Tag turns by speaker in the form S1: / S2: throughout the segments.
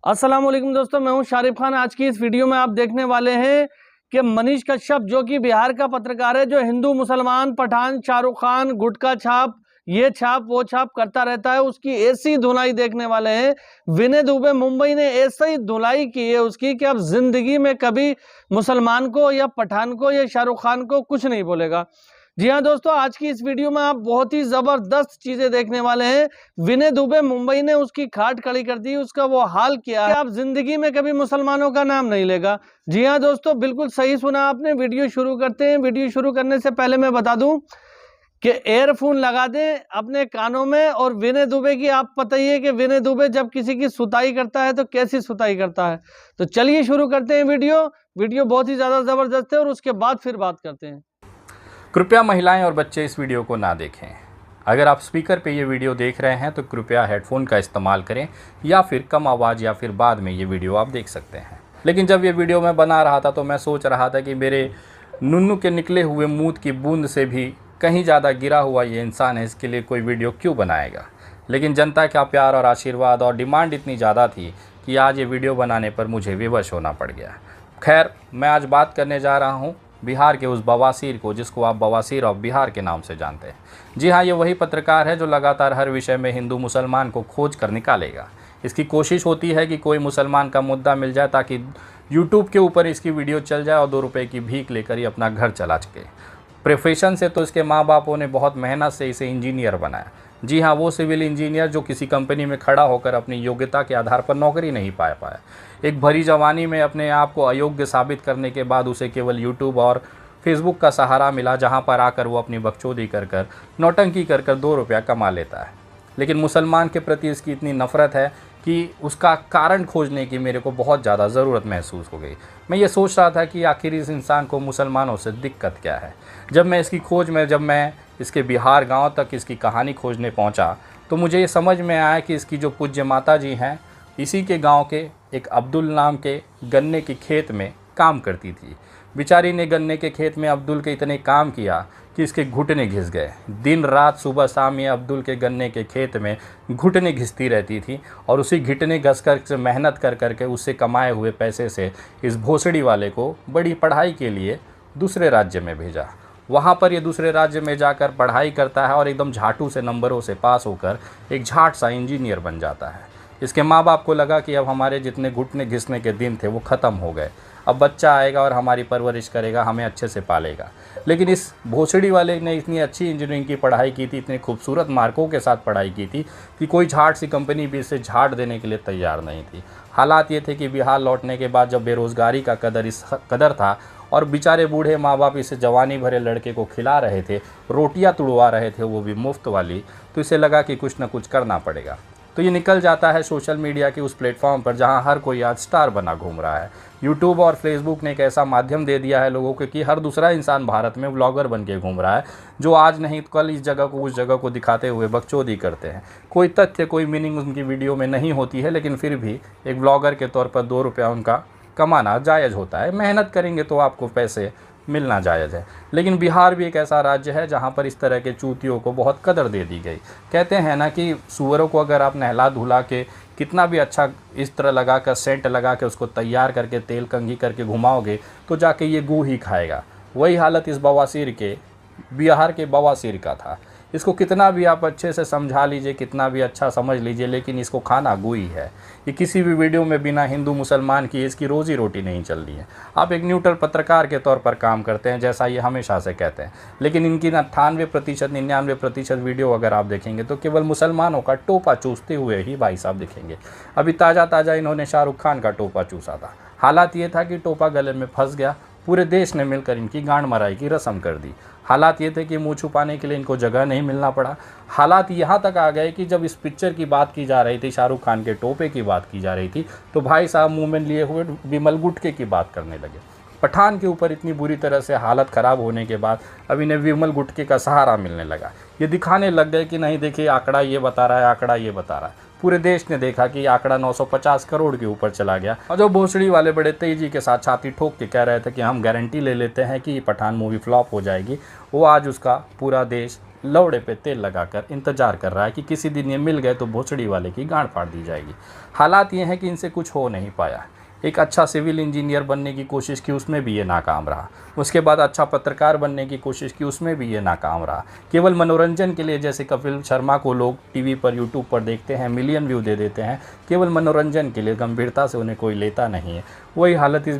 S1: अस्सलाम वालेकुम दोस्तों, मैं हूं शारिफ खान। आज की इस वीडियो में आप देखने वाले हैं कि मनीष कश्यप जो कि बिहार का पत्रकार है, जो हिंदू मुसलमान पठान शाहरुख खान गुटखा छाप ये छाप वो छाप करता रहता है, उसकी ऐसी धुलाई देखने वाले हैं। विनय दुबे मुंबई ने ऐसा ही धुलाई की है उसकी कि अब जिंदगी में कभी मुसलमान को या पठान को या शाहरुख खान को कुछ नहीं बोलेगा। जी हाँ दोस्तों, आज की इस वीडियो में आप बहुत ही जबरदस्त चीजें देखने वाले हैं। विनय दुबे मुंबई ने उसकी खाट खड़ी कर दी, उसका वो हाल किया है, आप जिंदगी में कभी मुसलमानों का नाम नहीं लेगा। जी हाँ दोस्तों, बिल्कुल सही सुना आपने। वीडियो शुरू करते हैं। वीडियो शुरू करने से पहले मैं बता दूं कि एयरफोन लगा दें अपने कानों में। और विनय दुबे की आप पता ही है कि विनय दुबे जब किसी की सुताई करता है तो कैसी सुताई करता है। तो चलिए शुरू करते हैं वीडियो बहुत ही ज्यादा जबरदस्त है और उसके बाद फिर बात करते हैं।
S2: कृपया महिलाएं और बच्चे इस वीडियो को ना देखें। अगर आप स्पीकर पे ये वीडियो देख रहे हैं तो कृपया हेडफोन का इस्तेमाल करें या फिर कम आवाज़ या फिर बाद में ये वीडियो आप देख सकते हैं। लेकिन जब ये वीडियो मैं बना रहा था तो मैं सोच रहा था कि मेरे नुन्नू के निकले हुए मूत की बूंद से भी कहीं ज़्यादा गिरा हुआ ये इंसान है, इसके लिए कोई वीडियो क्यों बनाएगा। लेकिन जनता का प्यार और आशीर्वाद और डिमांड इतनी ज़्यादा थी कि आज ये वीडियो बनाने पर मुझे विवश होना पड़ गया। खैर, मैं आज बात करने जा रहा हूँ बिहार के उस बवासीर को जिसको आप बवासीर ऑफ बिहार के नाम से जानते हैं। जी हाँ, ये वही पत्रकार है जो लगातार हर विषय में हिंदू मुसलमान को खोज कर निकालेगा। इसकी कोशिश होती है कि कोई मुसलमान का मुद्दा मिल जाए ताकि यूट्यूब के ऊपर इसकी वीडियो चल जाए और 2 रुपये की भीख लेकर ही अपना घर चला सके। प्रोफेशन से तो इसके माँ बापों ने बहुत मेहनत से इसे इंजीनियर बनाया। जी हाँ, वो सिविल इंजीनियर जो किसी कंपनी में खड़ा होकर अपनी योग्यता के आधार पर नौकरी नहीं पाया। एक भरी जवानी में अपने आप को अयोग्य साबित करने के बाद उसे केवल यूट्यूब और फेसबुक का सहारा मिला, जहाँ पर आकर वो अपनी बकचोदी कर नौटंकी कर 2 रुपया कमा लेता है। लेकिन मुसलमान के प्रति इसकी इतनी नफ़रत है कि उसका कारण खोजने की मेरे को बहुत ज़्यादा ज़रूरत महसूस हो गई। मैं ये सोच रहा था कि आखिर इस इंसान को मुसलमानों से दिक्कत क्या है। जब मैं इसके बिहार गांव तक इसकी कहानी खोजने पहुंचा तो मुझे ये समझ में आया कि इसकी जो पूज्य माता जी हैं, इसी के गांव के एक अब्दुल नाम के गन्ने की खेत में काम करती थी। बेचारी ने गन्ने के खेत में अब्दुल के इतने काम किया कि इसके घुटने घिस गए। दिन रात सुबह शाम ये अब्दुल के गन्ने के खेत में घुटने घिसती रहती थी और उसी घुटने घस कर से मेहनत कर उससे कमाए हुए पैसे से इस भोसड़ी वाले को बड़ी पढ़ाई के लिए दूसरे राज्य में भेजा। वहाँ पर ये दूसरे राज्य में जाकर पढ़ाई करता है और एकदम झाटू से नंबरों से पास होकर एक झाट सा इंजीनियर बन जाता है। इसके माँ बाप को लगा कि अब हमारे जितने घुटने घिसने के दिन थे वो ख़त्म हो गए, अब बच्चा आएगा और हमारी परवरिश करेगा, हमें अच्छे से पालेगा। लेकिन इस भोसड़ी वाले ने इतनी अच्छी इंजीनियरिंग की पढ़ाई की थी, इतने खूबसूरत मार्कों के साथ पढ़ाई की थी कि कोई झाट सी कंपनी भी इसे झाट देने के लिए तैयार नहीं थी। हालात ये थे कि बिहार लौटने के बाद जब बेरोज़गारी का कदर था और बेचारे बूढ़े माँ बाप इसे जवानी भरे लड़के को खिला रहे थे, रोटियां तुड़वा रहे थे, वो भी मुफ्त वाली, तो इसे लगा कि कुछ ना कुछ करना पड़ेगा। तो ये निकल जाता है सोशल मीडिया के उस प्लेटफॉर्म पर जहां हर कोई आज स्टार बना घूम रहा है। यूट्यूब और फेसबुक ने एक ऐसा माध्यम दे दिया है लोगों को कि हर दूसरा इंसान भारत में व्लॉगर बन के घूम रहा है, जो आज नहीं तो कल इस जगह को उस जगह को दिखाते हुए बकचोदी करते हैं। कोई तथ्य कोई मीनिंग उनकी वीडियो में नहीं होती है, लेकिन फिर भी एक व्लॉगर के तौर पर 2 रुपया उनका कमाना जायज़ होता है। मेहनत करेंगे तो आपको पैसे मिलना जायज़ है। लेकिन बिहार भी एक ऐसा राज्य है जहाँ पर इस तरह के चूतियों को बहुत कदर दे दी गई। कहते हैं ना कि सूअरों को अगर आप नहला धुला के कितना भी अच्छा इस तरह लगा कर सेंट लगा के उसको तैयार करके तेल कंघी करके घुमाओगे तो जाके ये गू ही खाएगा। वही हालत इस बिहार के बवासीर का था। इसको कितना भी आप अच्छे से समझा लीजिए, कितना भी अच्छा समझ लीजिए, लेकिन इसको खाना गू ही है। ये किसी भी वीडियो में बिना हिंदू मुसलमान की इसकी रोज़ी रोटी नहीं चल रही है। आप एक न्यूट्रल पत्रकार के तौर पर काम करते हैं जैसा ये हमेशा से कहते हैं, लेकिन इनकी 98% 99% वीडियो अगर आप देखेंगे तो केवल मुसलमानों का टोपा चूसते हुए ही भाई साहब दिखेंगे। अभी ताज़ा इन्होंने शाहरुख खान का टोपा चूसा था। हालात ये था कि टोपा गले में फंस गया, पूरे देश ने मिलकर इनकी गांड मराई की रस्म कर दी। हालात ये थे कि मुंह छुपाने के लिए इनको जगह नहीं मिलना पड़ा। हालात यहाँ तक आ गए कि जब इस पिक्चर की बात की जा रही थी, शाहरुख खान के टोपे की बात की जा रही थी, तो भाई साहब मुंह में लिए हुए विमल गुटके की बात करने लगे। पठान के ऊपर इतनी बुरी तरह से हालत ख़राब होने के बाद अब इन्हें विमल गुटके का सहारा मिलने लगा। ये दिखाने लग गए कि नहीं देखिए आंकड़ा ये बता रहा है, आंकड़ा ये बता रहा है। पूरे देश ने देखा कि आंकड़ा 950 करोड़ के ऊपर चला गया। और जो भोसड़ी वाले बड़े तेजी के साथ छाती ठोक के कह रहे थे कि हम गारंटी ले लेते हैं कि पठान मूवी फ्लॉप हो जाएगी, वो आज उसका पूरा देश लौड़े पे तेल लगाकर इंतजार कर रहा है कि किसी दिन ये मिल गए तो भोसड़ी वाले की गांड फाड़ दी जाएगी। हालात ये हैं कि इनसे कुछ हो नहीं पाया। एक अच्छा सिविल इंजीनियर बनने की कोशिश की, उसमें भी ये नाकाम रहा। उसके बाद अच्छा पत्रकार बनने की कोशिश की, उसमें भी ये नाकाम रहा। केवल मनोरंजन के लिए, जैसे कपिल शर्मा को लोग टीवी पर यूट्यूब पर देखते हैं, मिलियन व्यू दे देते हैं, केवल मनोरंजन के लिए, गंभीरता से उन्हें कोई लेता नहीं है। वही हालत इस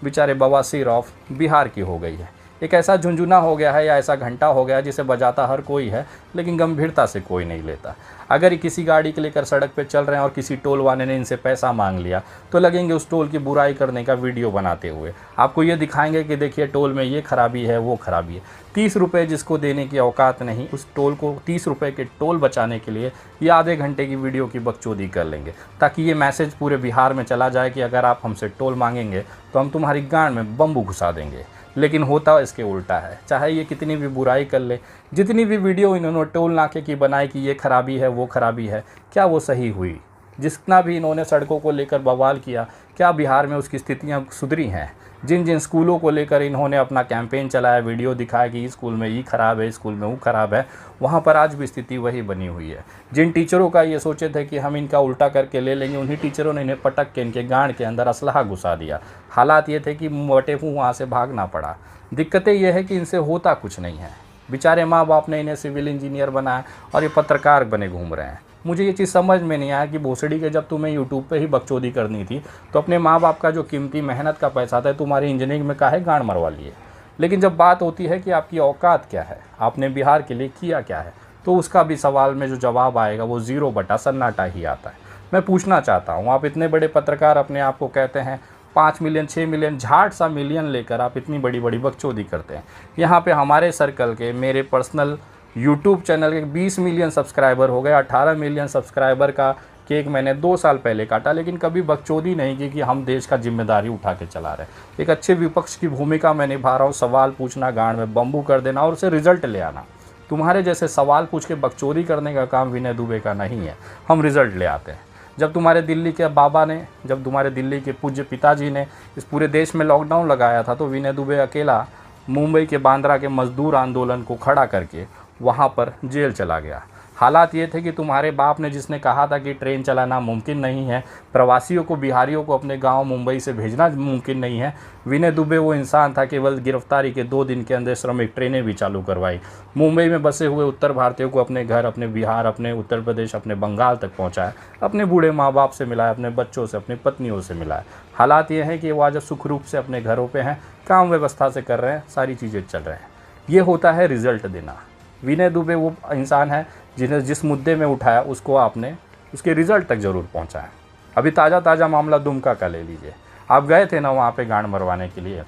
S2: बेचारे बवासीर ऑफ बिहार की हो गई है। एक ऐसा झुंझुना हो गया है या ऐसा घंटा हो गया है जिसे बजाता हर कोई है, लेकिन गंभीरता से कोई नहीं लेता। अगर ये किसी गाड़ी के लेकर सड़क पे चल रहे हैं और किसी टोल वाले ने इनसे पैसा मांग लिया तो लगेंगे उस टोल की बुराई करने का वीडियो बनाते हुए। आपको ये दिखाएंगे कि देखिए टोल में ये खराबी है, वो खराबी है। 30 रुपये जिसको देने की औकात नहीं, उस टोल को 30 रुपये के टोल बचाने के लिए ये आधे घंटे की वीडियो की बकचोदी कर लेंगे, ताकि ये मैसेज पूरे बिहार में चला जाए कि अगर आप हमसे टोल मांगेंगे तो हम तुम्हारी गांड में बम्बू घुसा देंगे। लेकिन होता इसके उल्टा है। चाहे ये कितनी भी बुराई कर ले, जितनी भी वीडियो इन्होंने टोल नाके की बनाई कि ये खराबी है, वो खराबी है, क्या वो सही हुई? जितना भी इन्होंने सड़कों को लेकर बवाल किया, क्या बिहार में उसकी स्थितियाँ सुधरी हैं? जिन जिन स्कूलों को लेकर इन्होंने अपना कैंपेन चलाया, वीडियो दिखाया कि स्कूल में ये खराब है, स्कूल में वो खराब है, वहाँ पर आज भी स्थिति वही बनी हुई है। जिन टीचरों का ये सोचे थे कि हम इनका उल्टा करके ले लेंगे, उन्हीं टीचरों ने इन्हें पटक के इनके गांड के अंदर असलहा घुसा दिया। हालात ये थे कि मोटे मुँह वहाँ से भागना पड़ा। दिक्कतें ये है कि इनसे होता कुछ नहीं है। बेचारे माँ बाप ने इन्हें सिविल इंजीनियर बनाया और ये पत्रकार बने घूम रहे हैं। मुझे ये चीज़ समझ में नहीं आया कि भोसड़ी के जब तुम्हें यूट्यूब पे ही बकचोदी करनी थी तो अपने माँ बाप का जो कीमती मेहनत का पैसा था तुम्हारी इंजीनियरिंग में काहे गांड मरवा लिए। लेकिन जब बात होती है कि आपकी औकात क्या है, आपने बिहार के लिए किया क्या है, तो उसका भी सवाल में जो जवाब आएगा वो 0 बटा सन्नाटा ही आता है। मैं पूछना चाहता हूँ, आप इतने बड़े पत्रकार अपने आप को कहते हैं, 5 मिलियन 6 मिलियन झाट सा मिलियन लेकर आप इतनी बड़ी बड़ी बकचोदी करते हैं। यहाँ पे हमारे सर्कल के, मेरे पर्सनल यूट्यूब चैनल के 20 मिलियन सब्सक्राइबर हो गए। 18 मिलियन सब्सक्राइबर का केक मैंने 2 साल पहले काटा, लेकिन कभी बकचोदी नहीं की कि हम देश का जिम्मेदारी उठा के चला रहे हैं। एक अच्छे विपक्ष की भूमिका मैं निभा रहा हूँ, सवाल पूछना, गांड में बम्बू कर देना और उसे रिजल्ट ले आना। तुम्हारे जैसे सवाल पूछ के बकचोदी करने का काम विनय दुबे का नहीं है, हम रिजल्ट ले आते हैं। जब तुम्हारे दिल्ली के बाबा ने, जब तुम्हारे दिल्ली के पूज्य पिताजी ने इस पूरे देश में लॉकडाउन लगाया था तो विनय दुबे अकेला मुंबई के बांद्रा के मजदूर आंदोलन को खड़ा करके वहाँ पर जेल चला गया। हालात ये थे कि तुम्हारे बाप ने, जिसने कहा था कि ट्रेन चलाना मुमकिन नहीं है, प्रवासियों को, बिहारियों को अपने गांव मुंबई से भेजना मुमकिन नहीं है, विनय दुबे वो इंसान था केवल गिरफ्तारी के 2 दिन के अंदर श्रमिक ट्रेनें भी चालू करवाई। मुंबई में बसे हुए उत्तर भारतीयों को अपने घर, अपने बिहार, अपने उत्तर प्रदेश, अपने बंगाल तक पहुँचाया, अपने बूढ़े माँ बाप से मिलाया, अपने बच्चों से, अपनी पत्नियों से मिलाया। हालात ये हैं कि वो आज सुखरूप से अपने घरों पर हैं, काम व्यवस्था से कर रहे हैं, सारी चीज़ें चल रहे हैं। ये होता है रिजल्ट देना। विनय दुबे वो इंसान है जिस मुद्दे में उठाया उसको आपने उसके रिज़ल्ट तक ज़रूर पहुंचाया। अभी ताज़ा मामला दुमका का ले लीजिए। आप गए थे ना वहाँ पे गांड मरवाने के लिए,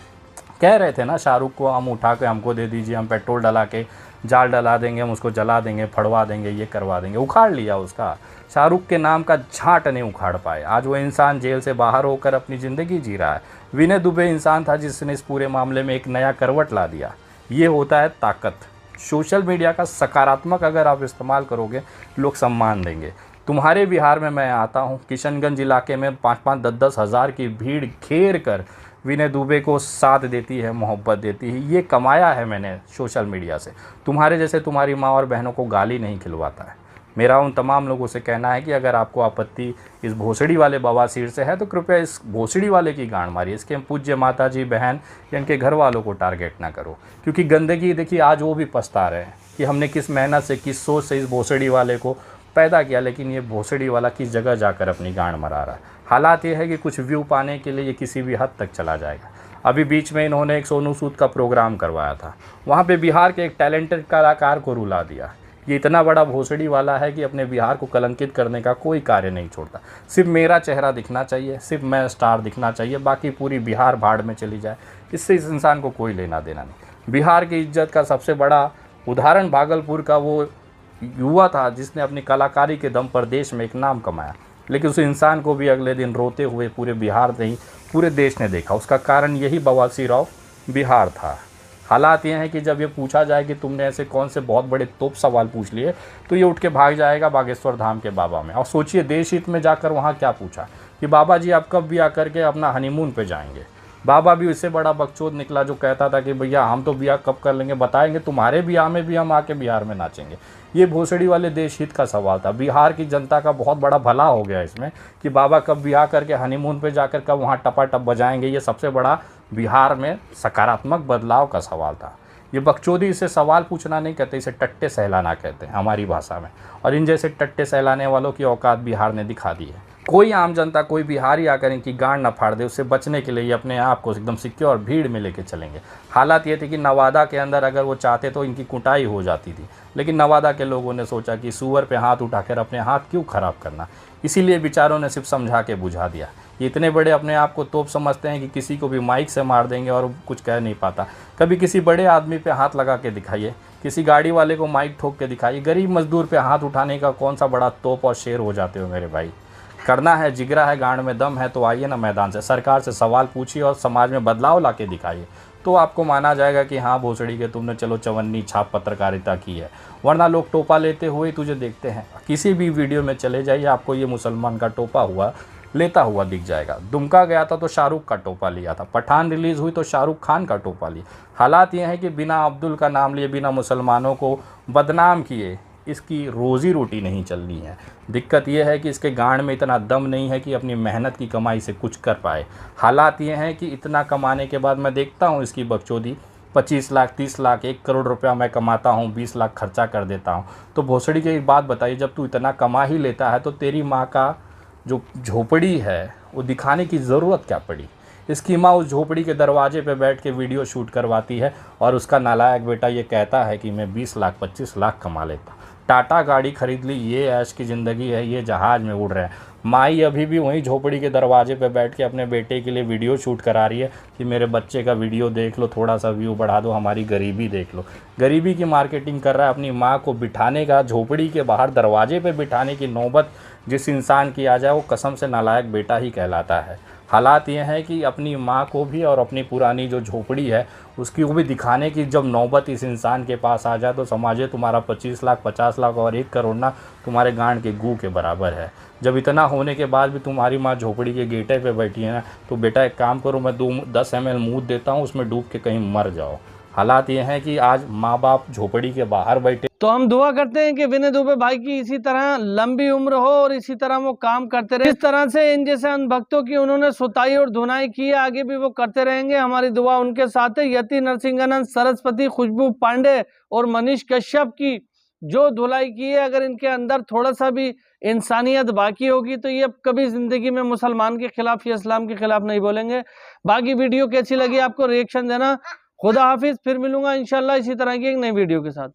S2: कह रहे थे ना शाहरुख को हम उठा के हमको दे दीजिए, हम पेट्रोल डला के जाल डला देंगे, हम उसको जला देंगे, फड़वा देंगे, ये करवा देंगे। उखाड़ लिया उसका। शाहरुख के नाम का झाट नहीं उखाड़ पाए। आज वो इंसान जेल से बाहर होकर अपनी ज़िंदगी जी रहा है। विनय दुबे इंसान था जिसने इस पूरे मामले में एक नया करवट ला दिया। ये होता है ताकत। सोशल मीडिया का सकारात्मक अगर आप इस्तेमाल करोगे, लोग सम्मान देंगे। तुम्हारे बिहार में मैं आता हूँ, किशनगंज इलाके में 5-5, 10-10 हज़ार की भीड़ घेर कर विनय दुबे को साथ देती है, मोहब्बत देती है। ये कमाया है मैंने सोशल मीडिया से। तुम्हारे जैसे तुम्हारी माँ और बहनों को गाली नहीं खिलवाता है। मेरा उन तमाम लोगों से कहना है कि अगर आपको आपत्ति इस भोसड़ी वाले बवासीर से है तो कृपया इस भोसड़ी वाले की गांड मारिए। इसके पूज्य माता जी, बहन या इनके घर वालों को टारगेट ना करो, क्योंकि गंदगी देखिए आज वो भी पछता रहे हैं कि हमने किस मेहनत से, किस सोच से इस भोसड़ी वाले को पैदा किया, लेकिन ये भोसड़ी वाला किस जगह जाकर अपनी गांड मरा रहा है। हालात ये है कि कुछ व्यू पाने के लिए ये किसी भी हद तक चला जाएगा। अभी बीच में इन्होंने एक सोनू सूद का प्रोग्राम करवाया था, वहाँ पे बिहार के एक टैलेंटेड कलाकार को रुला दिया। ये इतना बड़ा भोसड़ी वाला है कि अपने बिहार को कलंकित करने का कोई कार्य नहीं छोड़ता। सिर्फ मेरा चेहरा दिखना चाहिए, सिर्फ मैं स्टार दिखना चाहिए, बाकी पूरी बिहार भाड़ में चली जाए, इससे इस इंसान को कोई लेना देना नहीं। बिहार की इज्जत का सबसे बड़ा उदाहरण भागलपुर का वो युवा था जिसने अपनी कलाकारी के दम पर देश में एक नाम कमाया, लेकिन उस इंसान को भी अगले दिन रोते हुए पूरे बिहार नहीं, पूरे देश ने देखा। उसका कारण यही बवासीर ऑफ बिहार था। हालात ये हैं कि जब ये पूछा जाए कि तुमने ऐसे कौन से बहुत बड़े तोप सवाल पूछ लिए, तो ये उठ के भाग जाएगा बागेश्वर धाम के बाबा में। और सोचिए देश हित में जाकर वहाँ क्या पूछा कि बाबा जी आप कब भी आकर के अपना हनीमून पे जाएंगे। बाबा भी उससे बड़ा बकचोद निकला जो कहता था कि भैया हम तो ब्याह कब कर लेंगे, बताएंगे तुम्हारे ब्याह में भी हम आके बिहार में नाचेंगे। ये भोसड़ी वाले देश हित का सवाल था। बिहार की जनता का बहुत बड़ा भला हो गया इसमें कि बाबा कब ब्याह करके हनीमून पे जाकर कब वहाँ टपाटप बजाएंगे। ये सबसे बड़ा बिहार में सकारात्मक बदलाव का सवाल था। ये बकचोदी, इसे सवाल पूछना नहीं कहते, इसे टट्टे सहलाना कहते हैं हमारी भाषा में। और इन जैसे टट्टे सहलाने वालों की औकात बिहार ने दिखा दी है। कोई आम जनता, कोई बिहारी आकर इनकी गांड न फाड़ दे, उससे बचने के लिए ये अपने आप को एकदम सिक्योर भीड़ में लेके चलेंगे। हालात ये थे कि नवादा के अंदर अगर वो चाहते तो इनकी कुटाई हो जाती थी, लेकिन नवादा के लोगों ने सोचा कि सूअर पे हाथ उठाकर अपने हाथ क्यों खराब करना, इसीलिए बेचारों ने सिर्फ समझा के बुझा दिया। ये इतने बड़े अपने आप को तोप समझते हैं कि किसी को भी माइक से मार देंगे और कुछ कह नहीं पाता। कभी किसी बड़े आदमी पे हाथ लगा के दिखाइए, किसी गाड़ी वाले को माइक ठोक के दिखाइए, गरीब मजदूर पे हाथ उठाने का कौन सा बड़ा तोप और शेर हो जाते हो मेरे भाई। करना है, जिगरा है, गांड में दम है तो आइए ना मैदान से, सरकार से सवाल पूछिए और समाज में बदलाव ला के दिखाइए, तो आपको माना जाएगा कि हाँ भोसड़ी के तुमने चलो चवन्नी छाप पत्रकारिता की है। वरना लोग टोपा लेते हुए तुझे देखते हैं। किसी भी वीडियो में चले जाइए, आपको ये मुसलमान का टोपा हुआ लेता हुआ दिख जाएगा। दुमका गया था तो शाहरुख का टोपा लिया था, पठान रिलीज़ हुई तो शाहरुख खान का टोपा लिया। हालात ये हैं कि बिना अब्दुल का नाम लिए, बिना मुसलमानों को बदनाम किए इसकी रोज़ी रोटी नहीं चलनी है। दिक्कत यह है कि इसके गांड में इतना दम नहीं है कि अपनी मेहनत की कमाई से कुछ कर पाए। हालात ये हैं कि इतना कमाने के बाद मैं देखता हूँ इसकी बकचोदी, 25 लाख 30 लाख 1 करोड़ रुपया मैं कमाता हूँ, 20 लाख खर्चा कर देता हूँ। तो भोसड़ी की एक बात बताइए, जब तू इतना कमा ही लेता है तो तेरी माँ का जो झोपड़ी है वो दिखाने की ज़रूरत क्या पड़ी। इसकी माँ उस झोपड़ी के दरवाजे पे बैठ के वीडियो शूट करवाती है और उसका नालायक बेटा ये कहता है कि मैं 20 लाख 25 लाख कमा लेता। टाटा गाड़ी खरीद ली, ये ऐश की ज़िंदगी है, ये जहाज़ में उड़ रहे हैं। माई अभी भी वहीं झोपड़ी के दरवाजे पे बैठ के अपने बेटे के लिए वीडियो शूट करा रही है कि मेरे बच्चे का वीडियो देख लो, थोड़ा सा व्यू बढ़ा दो, हमारी गरीबी देख लो। गरीबी की मार्केटिंग कर रहा है। अपनी माँ को बिठाने का, झोपड़ी के बाहर दरवाजे पे बिठाने की नौबत जिस इंसान की आ जाए वो कसम से नालायक बेटा ही कहलाता है। हालात ये हैं कि अपनी माँ को भी और अपनी पुरानी जो झोपड़ी है उसकी वो भी दिखाने की जब नौबत इस इंसान के पास आ जाए तो समझिए तुम्हारा 25 लाख 50 लाख और 1 करोड़ ना तुम्हारे गांड के गू के बराबर है। जब इतना होने के बाद भी तुम्हारी माँ झोपड़ी के गेटे पे बैठी है ना, तो बेटा एक काम करो, मैं 10 ml मूत देता हूँ, उसमें डूब के कहीं मर जाओ। हालात ये हैं कि आज माँ बाप झोपड़ी के बाहर बैठे।
S1: तो हम दुआ करते हैं कि विनय दुबे भाई की इसी तरह लंबी उम्र हो और इसी तरह वो काम करते रहे। इस तरह से इन जैसे अनभक्तों की उन्होंने सुताई और धुनाई की, आगे भी वो करते रहेंगे। हमारी दुआ उनके साथ है। यति नरसिंहानंद, सरस्वती, खुशबू पांडे और मनीष कश्यप की जो धुलाई की है, अगर इनके अंदर थोड़ा सा भी इंसानियत बाकी होगी तो ये कभी जिंदगी में मुसलमान के खिलाफ या इस्लाम के खिलाफ नहीं बोलेंगे। बाकी वीडियो कैसी लगी आपको रिएक्शन देना। खुदा हाफिज, फिर मिलूंगा इंशाल्लाह इसी तरह की एक नई वीडियो के साथ।